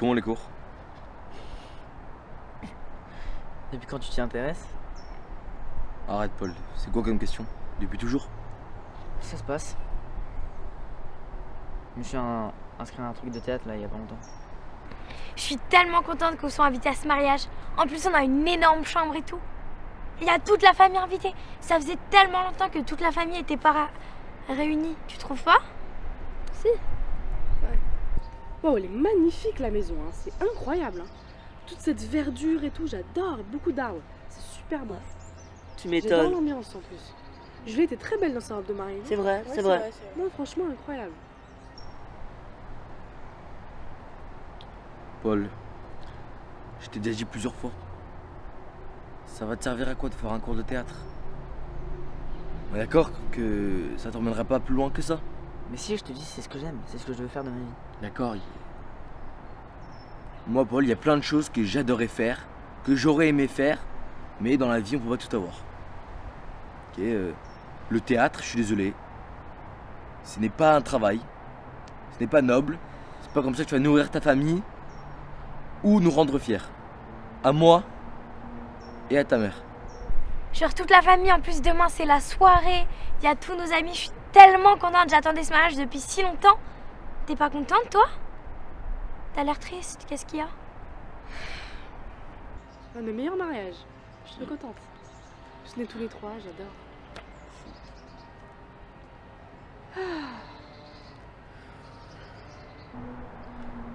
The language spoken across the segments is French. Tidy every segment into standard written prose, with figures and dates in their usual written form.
comment les cours? Depuis quand tu t'y intéresses? Arrête Paul, c'est quoi comme question? Depuis toujours? Ça se passe. Je me suis inscrit à un truc de théâtre là il y a pas longtemps. Je suis tellement contente qu'on soit invités à ce mariage. En plus, on a une énorme chambre et tout. Il y a toute la famille invitée. Ça faisait tellement longtemps que toute la famille était pas réunie. Tu trouves pas? Si. Ouais. Wow, elle est magnifique la maison, hein. C'est incroyable. Hein. Toute cette verdure et tout, j'adore. Beaucoup d'arbres. C'est super beau. Tu J'adore m'étonnes. l'ambiance en plus. Julie était très belle dans sa robe de mariée. C'est vrai, Ouais, c'est vrai. Non, franchement, incroyable. Paul, je t'ai déjà dit plusieurs fois. Ça va te servir à quoi de faire un cours de théâtre? On est d'accord que ça t'emmènera pas plus loin que ça? Mais si, je te dis, c'est ce que j'aime, c'est ce que je veux faire de ma vie. D'accord. Moi Paul, il y a plein de choses que j'adorais faire, que j'aurais aimé faire, mais dans la vie on peut pas tout avoir. Ok, le théâtre, je suis désolé. Ce n'est pas un travail. Ce n'est pas noble. C'est pas comme ça que tu vas nourrir ta famille ou nous rendre fiers. À moi et à ta mère. Genre toute la famille, en plus demain c'est la soirée. Il y a tous nos amis, je suis tellement contente. J'attendais ce mariage depuis si longtemps. T'es pas contente toi? T'as l'air triste, qu'est-ce qu'il y a? Un de mes meilleurs mariages. Je suis trop contente. Je n'ai tous les trois, j'adore.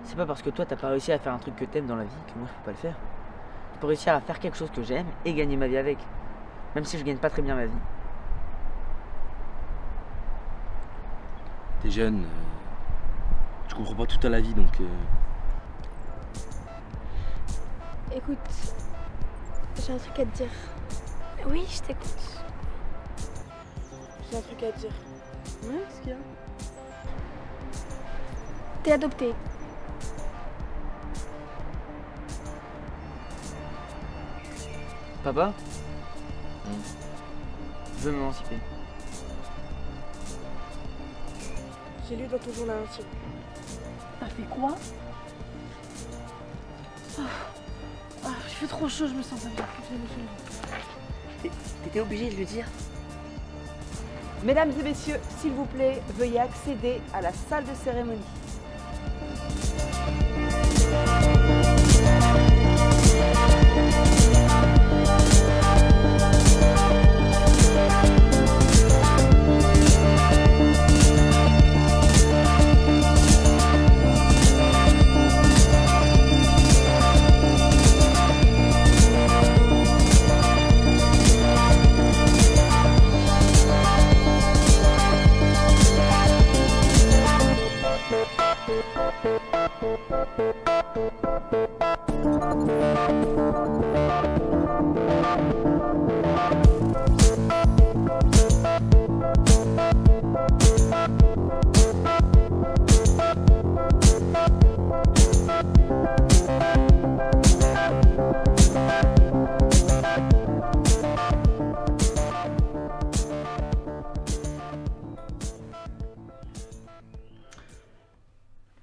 C'est pas parce que toi t'as pas réussi à faire un truc que t'aimes dans la vie que moi je peux pas le faire. Je peux réussir à faire quelque chose que j'aime et gagner ma vie avec. Même si je gagne pas très bien ma vie. T'es jeune, tu comprends pas tout à la vie donc. Écoute, j'ai un truc à te dire. Oui, je t'écoute. J'ai un truc à te dire. Ouais, ce qu'il y a. T'es adoptée. Papa? Je veux m'émanciper. J'ai lu dans ton journal intime. T'as fait quoi? Il fait trop chaud, je me sens pas bien. T'étais obligé de le dire? Mesdames et messieurs, s'il vous plaît, veuillez accéder à la salle de cérémonie.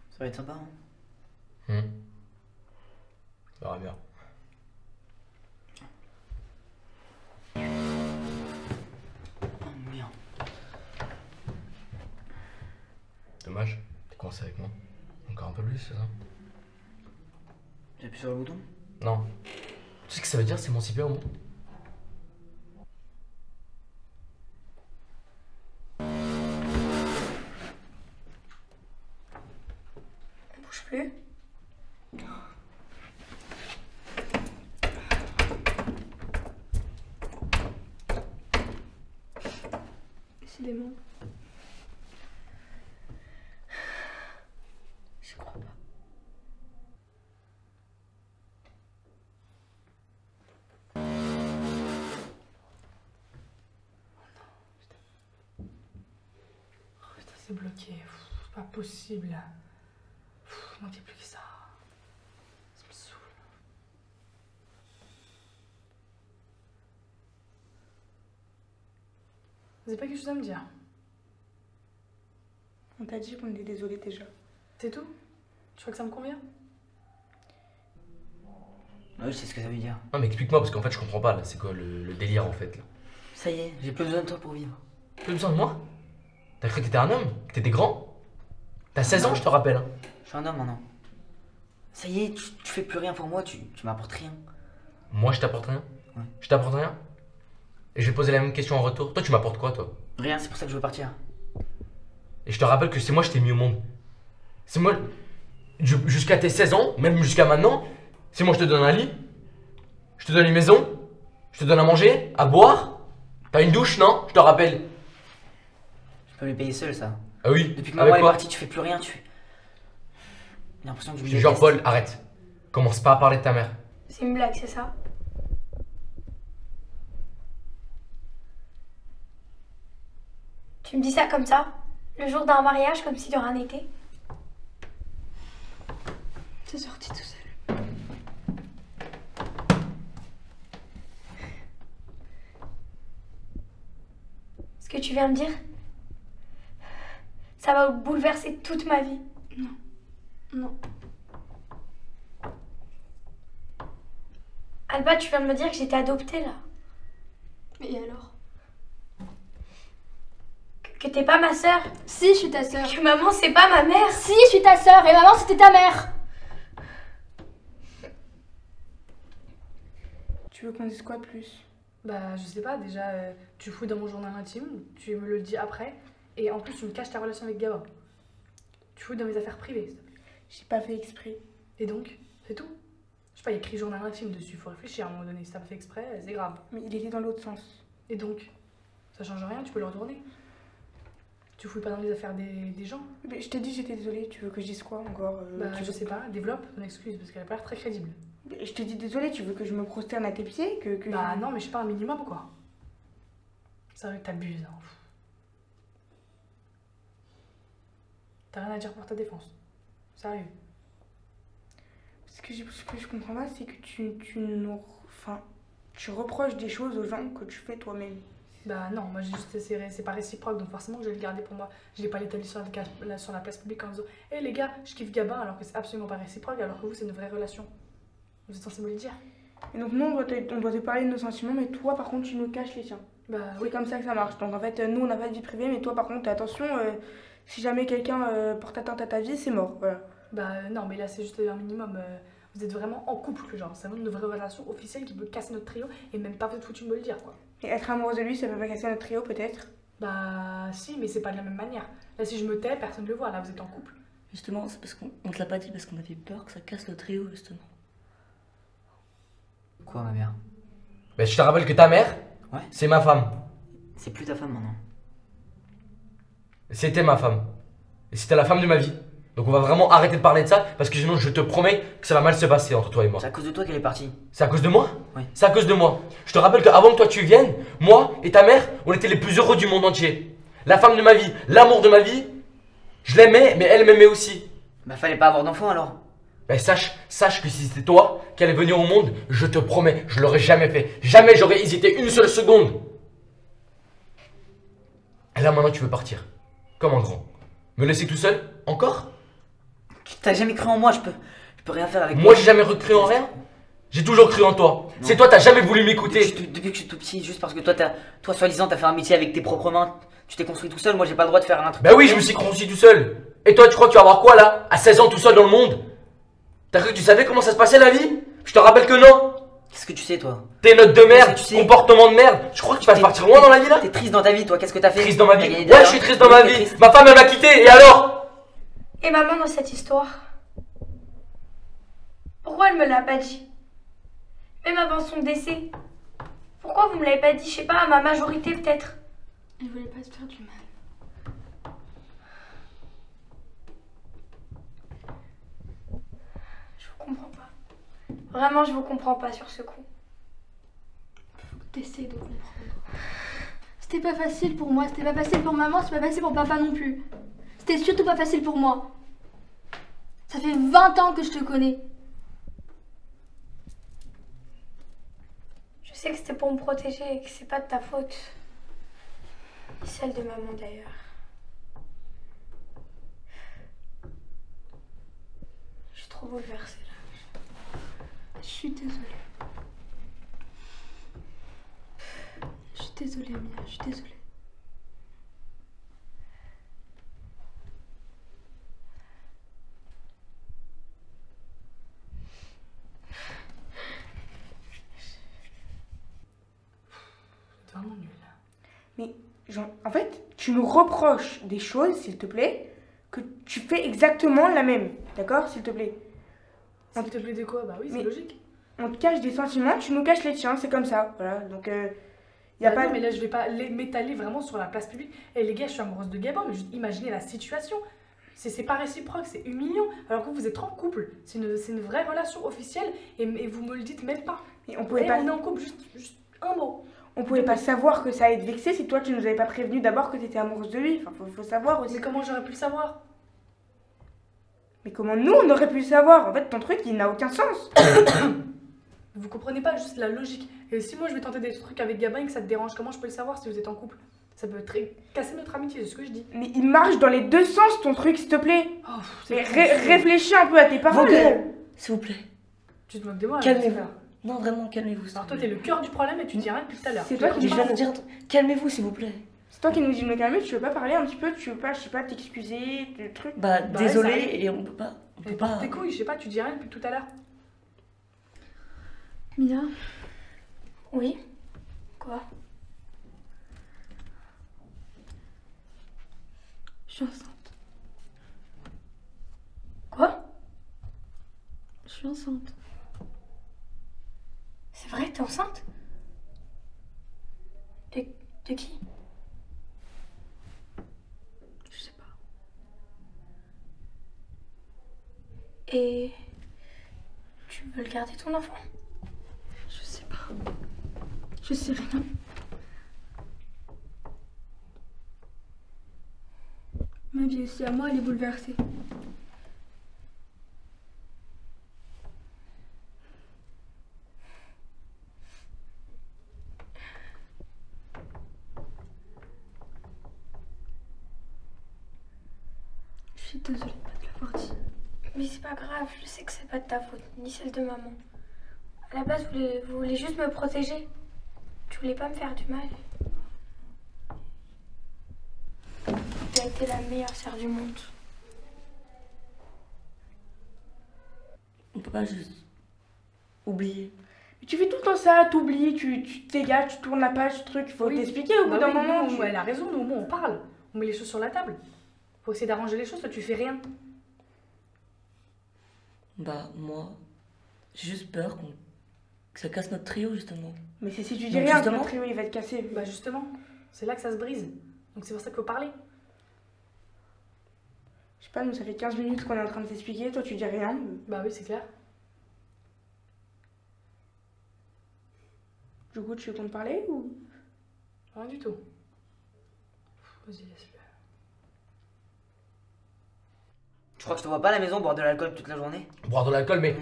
Ça va être sympa, hein? Ça va bien. Oh merde. Dommage, t'es coincé avec moi. Encore un peu plus, c'est ça? J'appuie sur le bouton? Non. Tu sais ce que ça veut dire, s'émanciper au moins? On bouge plus. Décidément. Je crois pas. Putain, c'est bloqué. C'est pas possible. Il manquait plus que ça. Ça me saoule. Vous avez pas quelque chose à me dire? On t'a dit qu'on était désolé déjà. C'est tout? Tu crois que ça me convient? Ouais, je sais ce que ça veut dire. Non, mais explique-moi, parce qu'en fait, je comprends pas, là. C'est quoi le délire, en fait, là? Ça y est, j'ai plus besoin de toi pour vivre. Plus besoin de moi? T'as cru que t'étais un homme? Que t'étais grand? T'as 16 ans, je te rappelle. Hein. Je suis un homme maintenant. Ça y est, tu fais plus rien pour moi, tu m'apportes rien. Moi, je t'apporte rien? Ouais. Je t'apporte rien? Et je vais poser la même question en retour. Toi, tu m'apportes quoi, toi? Rien, c'est pour ça que je veux partir. Et je te rappelle que c'est moi, je t'ai mis au monde. C'est moi, jusqu'à tes 16 ans, même jusqu'à maintenant, c'est moi, je te donne un lit. Je te donne une maison. Je te donne à manger, à boire. T'as une douche, non? Je te rappelle. Je peux me payer seul, ça. Ah oui? Depuis que avec maman est quoi? partie, tu fais plus rien, J'ai l'impression que tu me Je te jure, détestes. Paul, arrête. Commence pas à parler de ta mère. C'est une blague, c'est ça? Tu me dis ça comme ça? Le jour d'un mariage, comme si de rien n'était? C'est sorti tout seul. Ce que tu viens de dire, ça va bouleverser toute ma vie. Non. Alba, tu viens de me dire que j'étais adoptée là. Et alors? Que t'es pas ma sœur. Si, je suis ta sœur. Que maman, c'est pas ma mère. Si, je suis ta sœur et maman, c'était ta mère. Tu veux qu'on dise quoi de plus? Bah, je sais pas, déjà, tu fouilles dans mon journal intime, tu me le dis après, et en plus, tu me caches ta relation avec Gaba. Tu fouilles dans mes affaires privées, s'il te plaît. J'ai pas fait exprès. Et donc, c'est tout. Je sais pas, il y a écrit journal intime dessus, faut réfléchir à un moment donné. Si t'as pas fait exprès, c'est grave. Mais il était dans l'autre sens. Et donc, ça change rien, tu peux le retourner. Tu fouilles pas dans les affaires des gens. Mais je t'ai dit j'étais désolée, tu veux que je dise quoi encore Bah, je sais pas, développe ton excuse, parce qu'elle a pas l'air très crédible. Je t'ai dit désolée, tu veux que je me prosterne à tes pieds que Bah, non, mais je sais pas, un minimum, quoi. C'est vrai que t'abuses, hein. T'as rien à dire pour ta défense. Sérieux. Ce que je comprends pas, c'est que tu reproches des choses aux gens que tu fais toi-même. Bah non, moi juste c'est pas réciproque, donc forcément que je vais le garder pour moi. Je l'ai pas établi sur la place publique en disant « Hé les gars, je kiffe Gabin » alors que c'est absolument pas réciproque, alors que vous c'est une vraie relation. Vous êtes censé me le dire. Et donc nous on doit te parler de nos sentiments, mais toi par contre tu nous caches les tiens. Bah C'est oui. comme ça que ça marche. Donc en fait nous on n'a pas de vie privée, mais toi par contre attention, si jamais quelqu'un porte atteinte à ta vie, c'est mort. Voilà. Bah non, mais là c'est juste un minimum. Vous êtes vraiment en couple, genre. C'est vraiment une vraie relation officielle qui peut casser notre trio et même pas foutu de me le dire, quoi. Et être amoureuse de lui, ça peut pas casser notre trio peut-être? Bah si, mais c'est pas de la même manière. Là si je me tais, personne ne le voit, là vous êtes en couple. Justement, c'est parce qu'on te l'a pas dit, parce qu'on avait peur que ça casse le trio, justement. Quoi, ma mère? Bah, je te rappelle que ta mère, Ouais. c'est ma femme. C'est plus ta femme maintenant. C'était ma femme. Et c'était la femme de ma vie. Donc on va vraiment arrêter de parler de ça, parce que sinon je te promets que ça va mal se passer entre toi et moi. C'est à cause de toi qu'elle est partie. C'est à cause de moi? Oui. C'est à cause de moi. Je te rappelle qu'avant que toi tu viennes, moi et ta mère, on était les plus heureux du monde entier. La femme de ma vie, l'amour de ma vie, je l'aimais, mais elle m'aimait aussi. Bah fallait pas avoir d'enfant alors. Ben sache que si c'était toi qui allais venir au monde, je te promets, je l'aurais jamais fait. Jamais j'aurais hésité une seule seconde. Et là maintenant tu veux partir. Comme un grand. Me laisser tout seul? Encore? T'as jamais cru en moi, je peux rien faire avec Moi j'ai jamais cru en rien. J'ai toujours cru en toi. C'est toi, t'as jamais voulu m'écouter. Depuis que je suis tout petit, juste parce que toi soi-disant, t'as fait un métier avec tes propres mains. Tu t'es construit tout seul, moi j'ai pas le droit de faire un truc. Ben oui, je me suis construit tout seul. Et toi, tu crois que tu vas avoir quoi là? À 16 ans tout seul dans le monde? T'as cru que tu savais comment ça se passait la vie? Je te rappelle que non. Qu'est-ce que tu sais, toi? Tes notes de merde, Qu'est-ce que tu sais? comportement de merde. Je crois que tu vas partir loin dans la vie là? T'es triste dans ta vie, toi, qu'est-ce que t'as fait? Triste dans ma T'as vie? gagné des Ouais, je argent. suis triste dans ma T'es vie. triste. Ma femme elle m'a quitté, et alors? Et maman dans cette histoire, pourquoi elle me l'a pas dit? Même avant son décès. Pourquoi vous me l'avez pas dit? Je sais pas, à ma majorité peut-être. Elle voulait pas te faire du mal. Je vous comprends pas. Vraiment, je vous comprends pas sur ce coup. Faut que t'essayes de comprendre. C'était pas facile pour moi, c'était pas facile pour maman, c'était pas facile pour papa non plus. C'était surtout pas facile pour moi. Ça fait 20 ans que je te connais. Je sais que c'était pour me protéger et que c'est pas de ta faute. Ni celle de maman d'ailleurs. Je suis trop bouleversée là. Je suis désolée. Je suis désolée, Mia, je suis désolée. C'est vraiment nul. Mais, genre, en fait, tu nous reproches des choses, s'il te plaît, que tu fais exactement la même. D'accord, s'il te plaît? S'il te plaît de quoi? Bah oui, c'est Mais- logique. On te cache des sentiments, tu nous caches les tiens, c'est comme ça. Voilà, donc, y a Bah pas... non, mais là, je vais pas m'étaler vraiment sur la place publique. Et les gars, je suis amoureuse de Gabin, mais juste imaginez la situation. C'est pas réciproque, c'est humiliant. Alors que vous êtes en couple, c'est une vraie relation officielle et vous me le dites même pas. Et on pouvait Et pas... on est en couple, juste un mot. On pouvait pas savoir que ça allait te vexer si toi tu nous avais pas prévenu d'abord que t'étais amoureuse de lui. Enfin, faut savoir aussi. Mais comment j'aurais pu le savoir? Mais comment nous on aurait pu le savoir? En fait, ton truc il n'a aucun sens. Vous comprenez pas juste la logique. Et si moi je vais tenter des trucs avec Gabin et que ça te dérange, comment je peux le savoir si vous êtes en couple? Ça peut casser notre amitié, c'est ce que je dis. Mais il marche dans les deux sens ton truc, s'il te plaît. Oh, Mais réfléchis un peu à tes Vos paroles. gueules, s'il vous plaît. Tu te moques de moi? Calmez-vous. j'espère. Non, vraiment, calmez-vous. s'il Alors vous toi plaît. t'es le cœur du problème et tu dis rien depuis tout à l'heure. C'est toi qui Je viens de dire un truc. Calmez-vous, s'il vous plaît. C'est toi qui nous dis de me calmer, tu veux pas parler un petit peu, tu veux pas, je sais pas, t'excuser, des trucs. Bah, Bah, désolé, ça arrive. et on peut pas. On Et peut par pas. tes couilles, je sais pas, tu dis rien depuis tout à l'heure. Mia, Oui. Quoi? je suis enceinte. Quoi? Je suis enceinte. C'est vrai, t'es enceinte? De qui? Je sais pas. Et tu veux le garder ton enfant? Je sais pas. Je sais rien. Ma vie aussi à moi, elle est bouleversée. Je suis désolée de pas te l'avoir dit. Mais c'est pas grave, je sais que c'est pas de ta faute, ni celle de maman. À la base, vous voulez juste me protéger. Tu voulais pas me faire du mal. Tu as été la meilleure sœur du monde. On peut pas juste. Oublier. Mais tu fais tout le temps ça, t'oublies, tu te dégages, tu tournes la page, truc, faut Oui. t'expliquer au bout Bah d'un oui, moment. nous, elle a raison, nous au moins on parle. On met les choses sur la table. Faut essayer d'arranger les choses, toi tu fais rien. Bah, moi. J'ai juste peur que ça casse notre trio, justement. Mais c'est si tu dis Donc, rien, que justement- ton trio il va te casser. Bah justement, c'est là que ça se brise. Donc c'est pour ça qu'il faut parler. Je sais pas, nous ça fait 15 minutes qu'on est en train de t'expliquer, toi tu dis rien. Bah oui, c'est clair. Du coup, tu veux qu'on te parler ou. Rien du tout. Vas-y, laisse-le. Tu crois que je te vois pas à la maison boire de l'alcool toute la journée? Boire de l'alcool, mais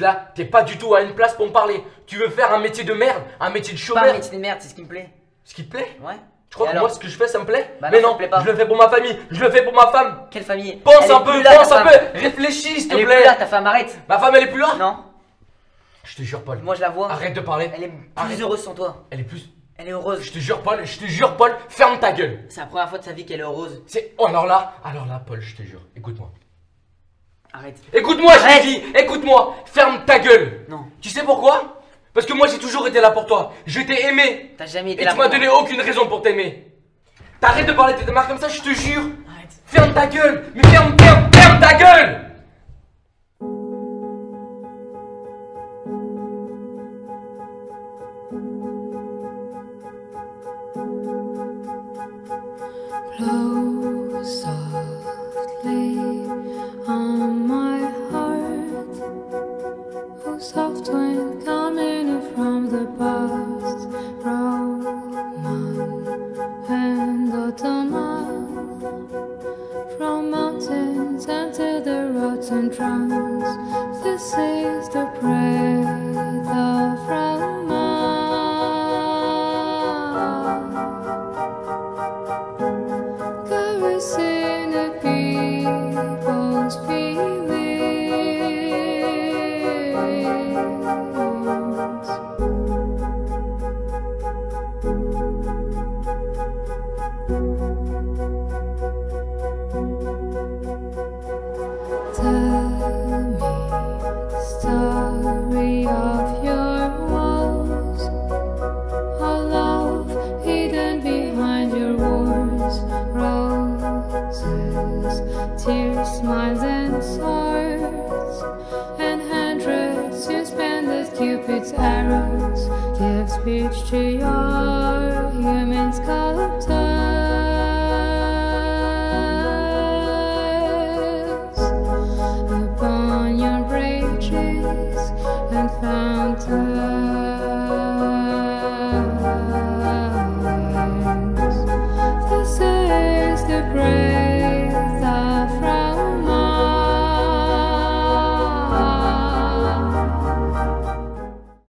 là, t'es pas du tout à une place pour me parler. Tu veux faire un métier de merde, un métier de Pas un chômeur. métier de merde, c'est ce qui me plaît. Ce qui te plaît? Ouais. Tu crois Et que alors moi, ce que je fais, ça me plaît? Bah mais non, ça non, te plaît pas. je le fais pour ma famille, je le fais pour ma femme. Quelle famille? Pense Elle un est peu, plus là, pense ta un femme. peu, réfléchis, s'il te Elle est plus là, plaît. ta femme, arrête. Ma femme, elle est plus là? Non, Je te jure, Paul. moi je la vois. Arrête de parler. Elle est plus Arrête. heureuse sans toi. Elle est plus. Elle est heureuse. Je te jure, Paul, ferme ta gueule. C'est la première fois de sa vie qu'elle est heureuse. C'est. Oh, alors là, Paul, je te jure, écoute-moi. Arrête. Écoute-moi, je Arrête. te dis, écoute-moi, ferme ta gueule. Non, Tu sais pourquoi? Parce que moi, j'ai toujours été là pour toi. Je t'ai aimé. t'as jamais été Et là tu pour m'as moi. donné aucune raison pour t'aimer. T'arrêtes de parler de tes démarches comme ça, je te jure. Arrête. Ferme ta gueule. Mais ferme ta gueule. Blow softly on my heart. Oh, soft wind coming from the past. Roman and autumnal. From mountains and to the road. are humans.